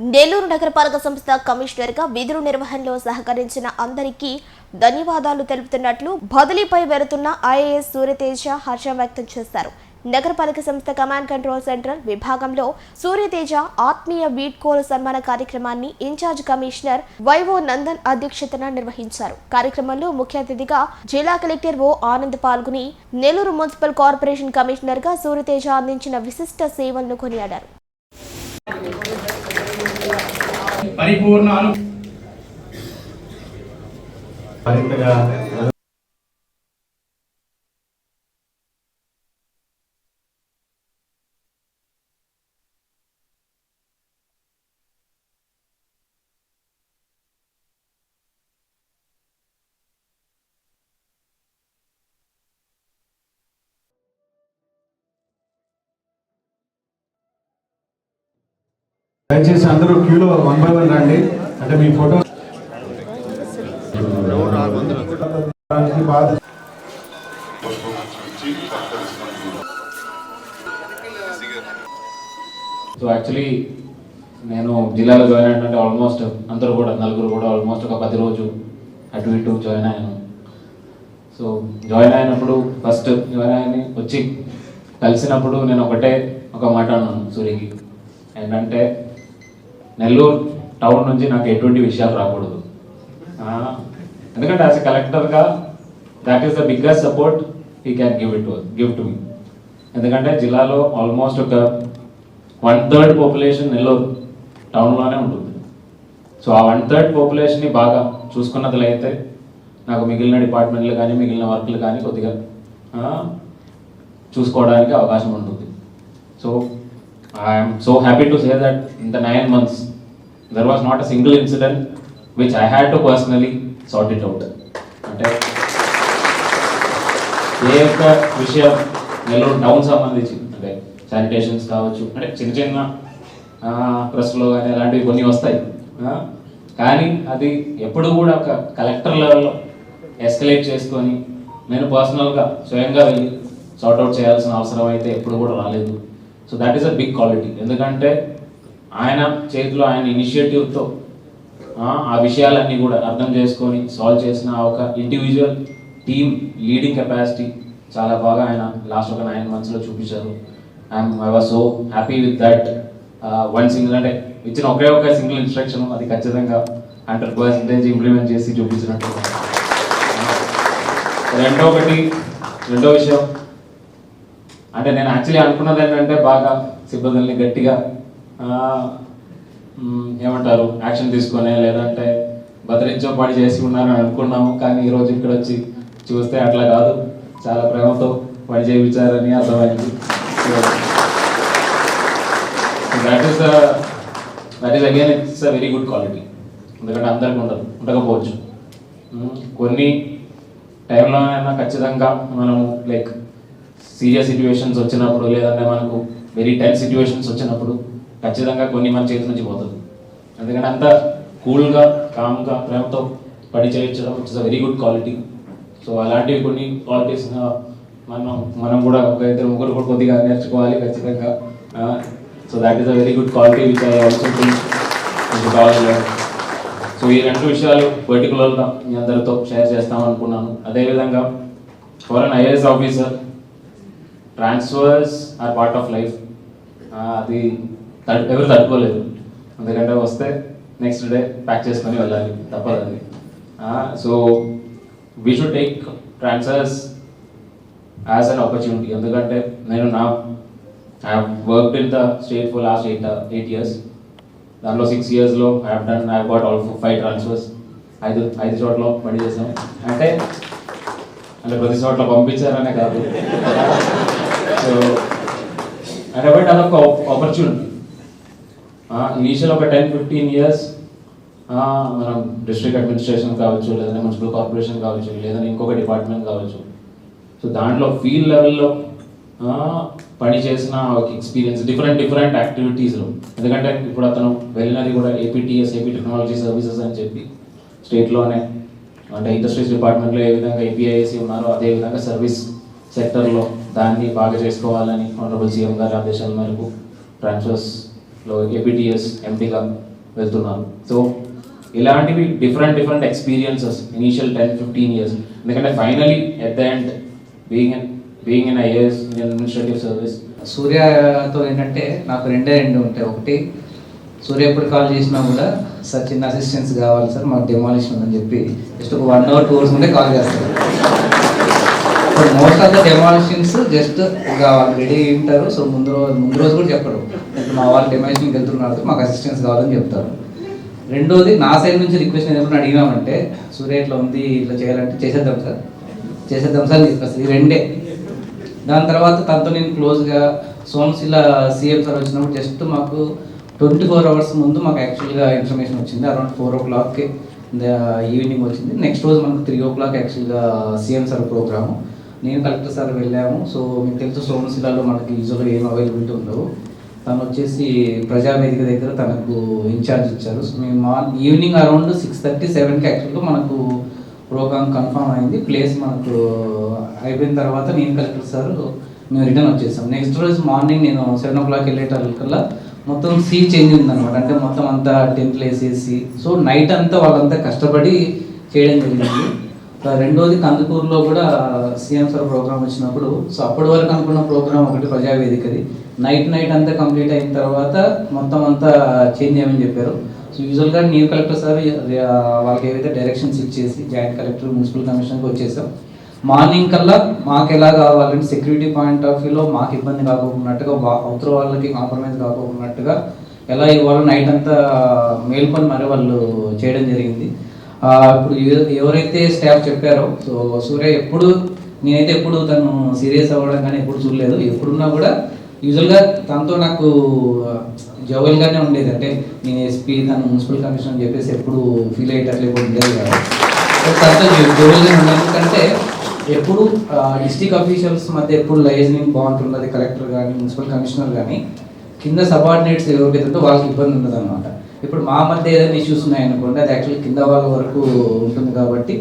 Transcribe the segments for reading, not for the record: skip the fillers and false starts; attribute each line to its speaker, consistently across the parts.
Speaker 1: నెల్లూరు నగరపాలక సంస్థ కమిషనర్గా విధుల నిర్వహణలో సహకరించిన అందరికీ ధన్యవాదాలు తెలుపుతున్నట్లు బదిలీపై వెళుతున్న ఐఏఎస్ సూర్యతేజ హర్షం వ్యక్తం చేశారు. నగరపాలక సంస్థ కమాండ్ కంట్రోల్ సెంట్రల్ విభాగంలో సూర్యతేజ ఆత్మీయ వీడ్కోలు సన్మాన కార్యక్రమాన్ని ఇన్ఛార్జ్ కమిషనర్ వైవో నందన్ అధ్యక్షతన నిర్వహించారు. కార్యక్రమంలో ముఖ్య అతిథిగా జిల్లా కలెక్టర్ ఓ ఆనంద్ పాల్గొని నెల్లూరు మున్సిపల్ కార్పొరేషన్ కమిషనర్ గా సూర్యతేజ అందించిన విశిష్ట సేవలను కొనియాడారు.
Speaker 2: పరిపూర్ణ
Speaker 3: దయచేసి అందరూ క్యూలో 1 by 1 రండి. అంటే మీ ఫోటో
Speaker 4: సో యాక్చువల్లీ నేను జిల్లాలో జాయిన్ అయినట్టు ఆల్మోస్ట్ అందరూ కూడా నలుగురు కూడా ఆల్మోస్ట్ ఒక 10 రోజు అటు ఇటు జాయిన్ అయ్యాను. సో జాయిన్ అయినప్పుడు ఫస్ట్ జాయిన్ అయ్యి వచ్చి కలిసినప్పుడు నేను ఒక మాట అన్నాను సూరికి, ఏంటంటే నెల్లూరు టౌన్ నుంచి నాకు ఎటువంటి విషయాలు రాకూడదు. ఎందుకంటే యాజ్ ఎ కలెక్టర్గా that is the biggest support he can give to me. ఎందుకంటే జిల్లాలో ఆల్మోస్ట్ ఒక 1/3 పాపులేషన్ నెల్లూరు టౌన్లోనే ఉంటుంది. సో ఆ 1/3 పాపులేషన్ని బాగా చూసుకున్నట్లయితే నాకు మిగిలిన డిపార్ట్మెంట్లు కానీ మిగిలిన వర్క్లు కానీ కొద్దిగా చూసుకోవడానికి అవకాశం ఉంటుంది. So I am so happy to say that in the 9 months there was not a single incident which I had to personally sort it out. అంటే ఏ ఒక్క విషయం నెల్లూరు టౌన్ సంబంధించి అంటే శానిటేషన్స్ కావచ్చు, అంటే చిన్న చిన్న ప్రెస్లో కానీ అలాంటివి కొన్ని వస్తాయి, కానీ అది ఎప్పుడు కూడా ఒక కలెక్టర్ లెవెల్లో ఎస్కలేట్ చేసుకొని నేను పర్సనల్గా స్వయంగా వెళ్ళి సార్ట్అవుట్ చేయాల్సిన అవసరం అయితే ఎప్పుడు కూడా రాలేదు. So that is a big quality. ఎందుకంటే ఆయన చేతిలో ఆయన ఇనిషియేటివ్తో ఆ విషయాలన్నీ కూడా అర్థం చేసుకొని సాల్వ్ చేసిన ఒక ఇండివిజువల్ టీమ్ లీడింగ్ కెపాసిటీ చాలా బాగా ఆయన లాస్ట్ ఒక 9 monthsలో చూపించారు. I was so happy with that. One single అంటే ఇచ్చిన ఒక సింగిల్ ఇన్స్ట్రక్షన్ అది ఖచ్చితంగా 100% ఇంప్లిమెంట్ చేసి చూపించినట్టు. రెండో విషయం అంటే నేను యాక్చువల్లీ అనుకున్నది ఏంటంటే బాగా సిబ్బందుల్ని గట్టిగా ఏమంటారు యాక్షన్ తీసుకొని లేదంటే బదిలించో పని చేసి ఉన్నారని అనుకున్నాము. కానీ ఈరోజు ఇక్కడ వచ్చి చూస్తే అట్లా కాదు, చాలా ప్రేమతో పని చేయించారని అర్థమైంది. That is again it's a very good quality. ఎందుకంటే అందరికీ ఉండకపోవచ్చు, కొన్ని టైంలోనైనా ఖచ్చితంగా మనము లైక్ సీరియస్ సిచ్యువేషన్స్ వచ్చినప్పుడు లేదంటే మనకు వెరీ టెన్స్ సిచ్యువేషన్స్ వచ్చినప్పుడు ఖచ్చితంగా కొన్ని మన చేతి నుంచి పోతుంది. ఎందుకంటే అంత కూల్గా కామ్గా ప్రేమతో పని చేయించడం it's a very good quality. So అలాంటివి కొన్ని క్వాలిటీస్ మనం కూడా ఒక 2-3 కూడా కొద్దిగా నేర్చుకోవాలి ఖచ్చితంగా. So that is a very good quality which I also కావాలి. సో ఈ 2 విషయాలు పర్టికులర్గా మీ అందరితో షేర్ చేస్తామనుకున్నాను. అదేవిధంగా for an IAS officer transfers are part of life. అది ఎవరు తట్టుకోలేదు. ఎందుకంటే వస్తే నెక్స్ట్ డే ప్యాక్ చేసుకొని వెళ్ళాలి, తప్పదు అది. So we should take transfers as an opportunity. ఎందుకంటే నేను I have worked in the state for last 8 years. దాంట్లో 6 yearsలో I have got all 5 transfers. 5 చోట్ల పని చేసాం. అంటే ప్రతి చోట్ల పంపించారనే కాదు, సో అంటే బట్ అదొక ఆపర్చునిటీ. ఇనీషియల్ ఒక 10-15 years మనం డిస్ట్రిక్ట్ అడ్మినిస్ట్రేషన్ కావచ్చు, లేదంటే మున్సిపల్ కార్పొరేషన్ కావచ్చు, లేదంటే ఇంకొక డిపార్ట్మెంట్ కావచ్చు. సో దాంట్లో ఫీల్డ్ లెవెల్లో పని చేసిన ఒక ఎక్స్పీరియన్స్ డిఫరెంట్ యాక్టివిటీస్లో. ఎందుకంటే ఇప్పుడు అతను వెళ్ళినది కూడా ఏపీటీఎస్, ఏపీ టెక్నాలజీ సర్వీసెస్ అని చెప్పి స్టేట్లోనే అంటే ఇండస్ట్రీస్ డిపార్ట్మెంట్లో ఏ విధంగా ఏపీఐఏసీ ఉన్నారో అదేవిధంగా సర్వీస్ సెక్టర్లో దాన్ని బాగా చేసుకోవాలని ఆనరబుల్ సీఎం గారి ఆదేశాల మేరకు ట్రాన్స్ఫర్స్ లో ఏబిటిఎస్ ఎంపీగా వెళ్తున్నాను. సో ఇలాంటివి డిఫరెంట్ ఎక్స్పీరియన్సెస్ ఇనీషియల్ 10-15 ఇయర్స్. ఎందుకంటే finally at the end being in IAS Indian administrative service.
Speaker 5: సూర్యతో ఏంటంటే నాకు రెండు ఉంటాయి. ఒకటి, సూర్య ఎప్పుడు కాల్ చేసినా కూడా సార్ చిన్న అసిస్టెన్స్ కావాలి సార్ మాకు డెమాలిషన్ ఉందని చెప్పి జస్ట్ ఒక 1 hour 2 hours ముందే కాల్ చేస్తారు. Most of the demolitions just ready అయి ఉంటారు. సో ముందు రోజు కూడా చెప్పరు, మా వాళ్ళు డెమాలిషన్కి వెళ్తున్నారు మాకు అసిస్టెన్స్ కావాలని చెప్తారు. రెండోది, నా సైడ్ నుంచి రిక్వెస్ట్ ఏదైనా అడిగినామంటే సూర్య ఇట్లా ఉంది ఇట్లా చేయాలంటే చేసేద్దాం సార్ అని చెప్పేసి ఈ రెండే. దాని తర్వాత తనతో నేను క్లోజ్గా సోమశిల సీఎం సార్ వచ్చినప్పుడు జస్ట్ మాకు 24 hours ముందు మాకు యాక్చువల్గా ఇన్ఫర్మేషన్ వచ్చింది. అరౌండ్ 4 o'clock ఈవినింగ్ వచ్చింది. నెక్స్ట్ రోజు మనకు 3 o'clock యాక్చువల్గా సీఎం సార్ ప్రోగ్రాము. నేను కలెక్టర్ సార్ వెళ్ళాము. సో మీకు తెలుసు సోమశిలలో మనకి యూజువల్గా ఏం అవైలబిలిటీ ఉండవు. తను వచ్చేసి ప్రజావేదిక దగ్గర తనకు ఇన్ఛార్జ్ ఇచ్చారు. సో మేము ఈవినింగ్ అరౌండ్ 6:30-7కి యాక్చువల్గా మనకు ప్రోగ్రామ్ కన్ఫర్మ్ అయింది. ప్లేస్ మనకు అయిపోయిన తర్వాత నేను కలెక్టర్ సార్ మేము రిటర్న్ వచ్చేసాం. నెక్స్ట్ రోజు మార్నింగ్ నేను 7 o'clock వెళ్ళేటల్కల్లా మొత్తం సీన్ చేంజ్ ఉందన్నమాట. అంటే మొత్తం అంతా టెంట్లు వేసేసి సో నైట్ అంతా వాళ్ళంతా కష్టపడి చేయడం జరిగింది. రెండోది, కందుకూరులో కూడా సీఎం సార్ ప్రోగ్రామ్ వచ్చినప్పుడు సో అప్పటి వరకు అనుకున్న ప్రోగ్రామ్ ఒకటి ప్రజావేదికది నైట్ అంతా కంప్లీట్ అయిన తర్వాత మొత్తం అంతా చేంజ్ చేయమని చెప్పారు. సో యూజువల్గా న్యూ కలెక్టర్ సార్ వాళ్ళకి ఏవైతే డైరెక్షన్స్ ఇచ్చేసి జాయింట్ కలెక్టర్ మున్సిపల్ కమిషనర్కి వచ్చేసాం. మార్నింగ్ కల్లా మాకు ఎలా కావాలంటే సెక్యూరిటీ పాయింట్ ఆఫ్ వ్యూలో మాకు ఇబ్బంది కాకపోకున్నట్టుగా అవతల వాళ్ళకి కాంప్రమైజ్ కాకపోకున్నట్టుగా ఎలా ఇవ్వాలో నైట్ అంతా మేల్కొని మరి వాళ్ళు చేయడం జరిగింది. ఇప్పుడు ఎవరైతే స్టాఫ్ చెప్పారో సో సూర్య నేనైతే ఎప్పుడు తను సీరియస్ అవ్వడం కానీ ఎప్పుడు చూడలేదు. ఎప్పుడున్నా కూడా యూజువల్గా తనతో నాకు జోవెల్గానే ఉండేది. అంటే నేను ఎస్పీ తను మున్సిపల్ కమిషనర్ అని చెప్పేసి ఎప్పుడు ఫీల్ అయ్యేటట్లు ఎప్పుడు ఉండేది కాదు. తనతో జోవెల్గానే ఉండేది. ఎందుకంటే ఎప్పుడు డిస్ట్రిక్ట్ అఫీషియల్స్ మధ్య ఎప్పుడు లైజనింగ్ బాగుంటుంది. కలెక్టర్ కానీ మున్సిపల్ కమిషనర్ కానీ కింద సబార్డినేట్స్ ఎవరికైతే ఉందో వాళ్ళకి ఇబ్బంది ఉండదు అనమాట. ఇప్పుడు మా మధ్య ఏదైనా ఇష్యూస్ ఉన్నాయనుకోండి అది యాక్చువల్లీ కింద వాళ్ళ వరకు ఉంటుంది. కాబట్టి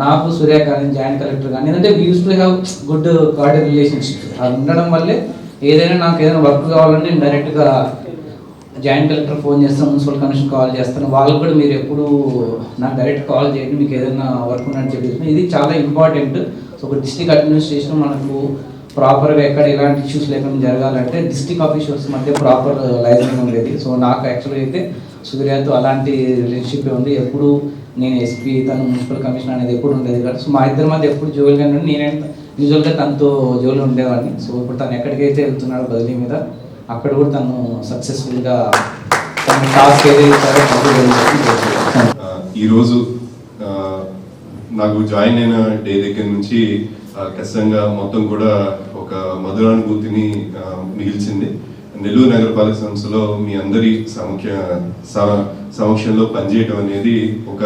Speaker 5: నాకు సూర్య కానీ జాయింట్ కలెక్టర్ కానీ ఏంటంటే we use to have good cordial relationship. అది ఉండడం వల్లే ఏదైనా నాకు ఏదైనా వర్క్ కావాలంటే నేను డైరెక్ట్గా జాయింట్ కలెక్టర్ ఫోన్ చేస్తాను, మున్సిపల్ కమిషన్ కాల్ చేస్తాను. వాళ్ళకు కూడా మీరు ఎప్పుడు నాకు డైరెక్ట్ కాల్ చేయండి మీకు ఏదైనా వర్క్ ఉన్నట్టు చెప్పేసి ఇది చాలా ఇంపార్టెంట్. సో ఒక డిస్ట్రిక్ట్ అడ్మినిస్ట్రేషన్ మనకు ప్రాపర్గా ఎక్కడ ఎలాంటి ఇష్యూస్ లేకుండా జరగాలంటే డిస్ట్రిక్ట్ ఆఫీసర్స్ మధ్య ప్రాపర్ లైజనింగ్ ఉండేది. సో నాకు యాక్చువల్గా అయితే సూర్యతో అలాంటి రిలేషన్షిప్ ఉంది. ఎప్పుడు నేను ఎస్పీ తను మున్సిపల్ కమిషనర్ అనేది ఎప్పుడు ఉండేది కాదు. సో మా ఇద్దరి మధ్య ఎప్పుడు జోలుగా నేనే యూజువల్గా తనతో జోలు ఉండేవాడిని. సో ఇప్పుడు తను ఎక్కడికైతే వెళ్తున్నాడో బదిలీ మీద అక్కడ కూడా తను సక్సెస్ఫుల్గా తన టాస్క్ ఏదైతే
Speaker 6: ఈరోజు నాకు జాయిన్ అయిన డే దగ్గర నుంచి ఖచ్చితంగా మొత్తం కూడా ఒక మధురానుభూతిని మిగిల్చింది. నెల్లూరు నగరపాలక సంస్థలో మీ అందరి సమక్షంలో పనిచేయడం అనేది ఒక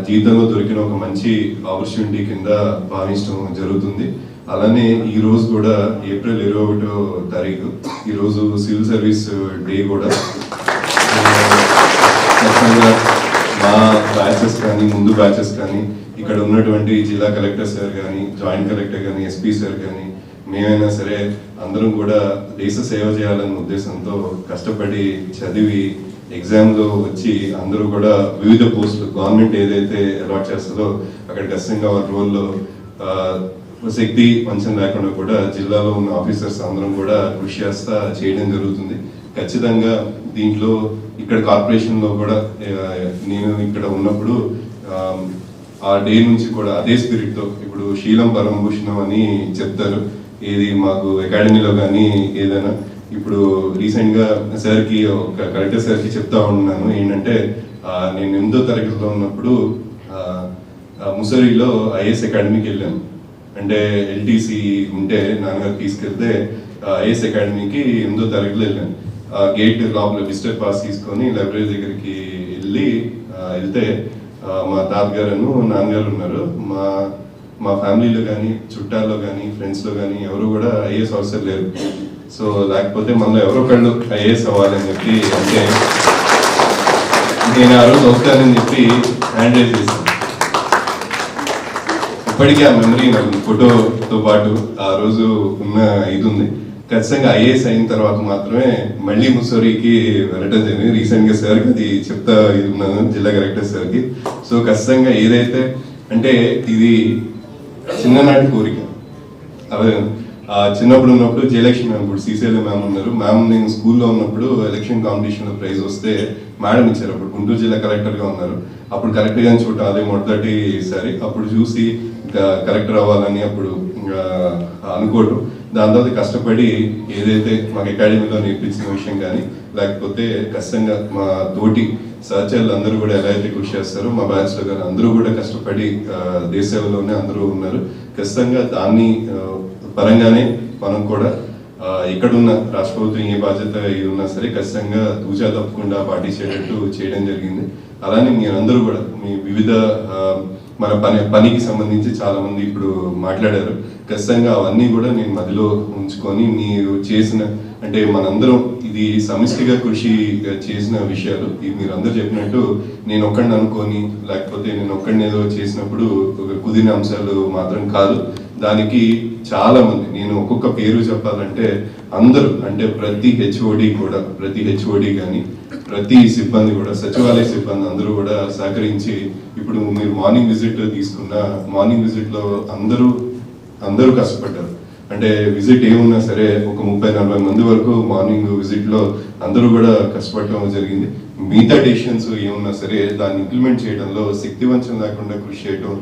Speaker 6: జీవితంలో దొరికిన ఒక మంచి ఆపర్చునిటీ కింద భావించడం జరుగుతుంది. అలానే ఈ రోజు కూడా ఏప్రిల్ 21వ తారీఖు ఈరోజు సివిల్ సర్వీస్ డే కూడా ఖచ్చితంగా మా బ్యాచెస్ కానీ ముందు బ్యాచెస్ కానీ ఇక్కడ ఉన్నటువంటి జిల్లా కలెక్టర్ సార్ కానీ జాయింట్ కలెక్టర్ కానీ ఎస్పీ సార్ కానీ మేమైనా సరే అందరం కూడా దేశ సేవ చేయాలన్న ఉద్దేశంతో కష్టపడి చదివి ఎగ్జామ్లో వచ్చి అందరూ కూడా వివిధ పోస్టులు గవర్నమెంట్ ఏదైతే అలాట్ చేస్తుందో అక్కడ ఖచ్చితంగా వాళ్ళ రోల్లో శక్తి పంచం లేకుండా కూడా జిల్లాలో ఉన్న ఆఫీసర్స్ అందరం కూడా కృషి చేస్తా చేయడం జరుగుతుంది. ఖచ్చితంగా దీంట్లో ఇక్కడ కార్పొరేషన్లో కూడా నేను ఇక్కడ ఉన్నప్పుడు ఆ డే నుంచి కూడా అదే స్పిరిట్తో ఇప్పుడు శీలం పరమభూషణం అని చెప్తారు. ఏది మాకు అకాడమీలో కానీ ఏదైనా ఇప్పుడు రీసెంట్గా సార్కి ఒక కలెక్టర్ సార్కి చెప్తా ఉన్నాను ఏంటంటే నేను 8వ తరగతిలో ఉన్నప్పుడు ముసరిలో ఐఏఎస్ అకాడమీకి వెళ్ళాను. అంటే ఎల్టీసీ ఉంటే నాన్నగారు తీసుకెళ్తే ఐఏఎస్ అకాడమీకి 8వ తరగతిలో వెళ్ళాను. గేట్ లోపల విజిటర్ పాస్ తీసుకొని లైబ్రరీ దగ్గరికి వెళ్తే మా తాతగారు నాన్నగారు ఉన్నారు. మా ఫ్యామిలీలో కానీ చుట్టాల్లో కానీ ఫ్రెండ్స్లో కానీ ఎవరు కూడా ఐఏఎస్ ఆఫీసర్ లేరు. సో లేకపోతే మనలో ఎవరో ఒకళ్ళు ఐఏఎస్ అవ్వాలని చెప్పి అంటే నేను ఆ రోజు వస్తానని చెప్పి హ్యాండ్ రైజ్ చేశాను. ఇప్పటికీ ఆ మెమరీ నాకు ఫోటోతో పాటు ఆ రోజు ఉన్న ఇది ఉంది. ఖచ్చితంగా ఐఏఎస్ అయిన తర్వాత మాత్రమే మళ్ళీ ముస్సోరికి వెళ్ళటం జరిగింది. రీసెంట్గా సార్కి అది చెప్తా ఉన్నాను, జిల్లా కలెక్టర్ సార్కి. సో ఖచ్చితంగా ఏదైతే అంటే ఇది చిన్ననాటి కోరిక. అదే చిన్నప్పుడు ఉన్నప్పుడు జయలక్ష్మి మ్యామ్, ఇప్పుడు శ్రీశైలం మ్యామ్ ఉన్నారు. మ్యామ్ నేను స్కూల్లో ఉన్నప్పుడు ఎలక్షన్ కాంపిటీషన్లో ప్రైజ్ వస్తే మేడం ఇచ్చారు. అప్పుడు గుంటూరు జిల్లా కలెక్టర్గా ఉన్నారు. అప్పుడు కలెక్టర్గా చూడటం అదే మొదటిసారి. అప్పుడు చూసి ఇంకా కలెక్టర్ అవ్వాలని అప్పుడు అనుకోవటం, దాని తర్వాత కష్టపడి ఏదైతే మాకు అకాడమీలో నేర్పించిన విషయం కానీ లేకపోతే ఖచ్చితంగా మా తోటి సహచరులు అందరూ కూడా ఎలా అయితే కృషి చేస్తారో మా బ్యాచ్లో కానీ అందరూ కూడా కష్టపడి దేశ సేవలోనే అందరూ ఉన్నారు. ఖచ్చితంగా దాన్ని పరంగానే మనం కూడా ఎక్కడున్న రాష్ట్ర ప్రభుత్వం ఏ బాధ్యత ఉన్నా సరే ఖచ్చితంగా తూచా తప్పకుండా పాటించేటట్టు చేయడం జరిగింది. అలానే మీరందరూ కూడా మీ వివిధ మన పనికి సంబంధించి చాలా మంది ఇప్పుడు మాట్లాడారు. ఖచ్చితంగా అవన్నీ కూడా నేను మదిలో ఉంచుకొని మీరు చేసిన అంటే మనందరం ఇది సమిష్టిగా కృషి చేసిన విషయాలు. ఇది మీరు అందరూ చెప్పినట్టు నేను ఒక్కడిని అనుకొని లేకపోతే నేను ఒక్కడిని ఏదో చేసినప్పుడు కుదిరిన అంశాలు మాత్రం కాదు. దానికి చాలా మంది, నేను ఒక్కొక్క పేరు చెప్పాలంటే అందరూ, అంటే ప్రతి హెచ్ఓడి కానీ ప్రతి సిబ్బంది కూడా, సచివాలయ సిబ్బంది అందరూ కూడా సహకరించి ఇప్పుడు మీరు మార్నింగ్ విజిట్ తీసుకున్న మార్నింగ్ విజిట్ లో అందరూ కష్టపడ్డారు. అంటే విజిట్ ఏమున్నా సరే ఒక 30-40 మంది వరకు మార్నింగ్ విజిట్ లో అందరూ కూడా కష్టపడటం జరిగింది. మిగతా డెసిషన్స్ ఏమున్నా సరే దాన్ని ఇంప్లిమెంట్ చేయడంలో శక్తివంచన లేకుండా కృషి చేయడం